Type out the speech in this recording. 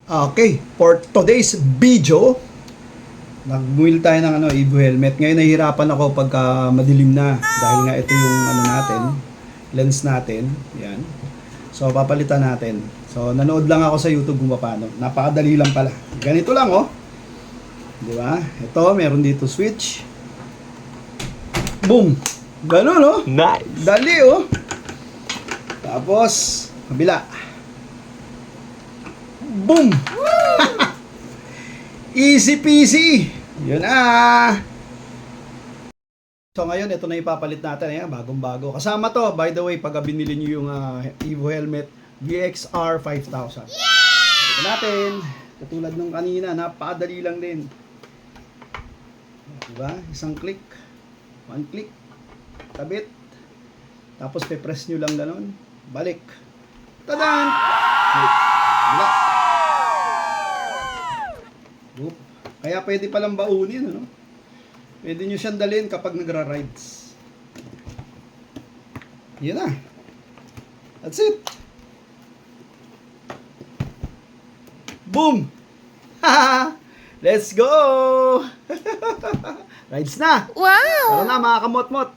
Okay, for today's video, nagbuil tayo ng Evo helmet. Ngayon nahihirapan ako pagka madilim na dahil nga ito yung natin, lens natin. Yan. So papalitan natin. So nanood lang ako sa YouTube kung paano. Napakadali lang pala. Ganito lang oh. 'Di ba? Ito, meron dito switch. Boom. Ganun oh. Nice. Dali oh. Tapos kabila. Boom! Easy peasy! Yun na! So ngayon, ito na ipapalit natin. Ayan, bagong-bago. Kasama to, by the way, pag binili nyo yung Evo helmet VXR 5000. Ito natin. Katulad nung kanina, napakadali lang din. Diba? Isang click. One click. Tabit. Tapos pe-press nyo lang ganun. Balik. Tadan! Wala. Kaya pwede palang baunin, ano? Pwede nyo siyang dalhin kapag nagra-rides. Yan na. That's it. Boom! Let's go! Rides na! Wow! Tara na mga kamot-mot.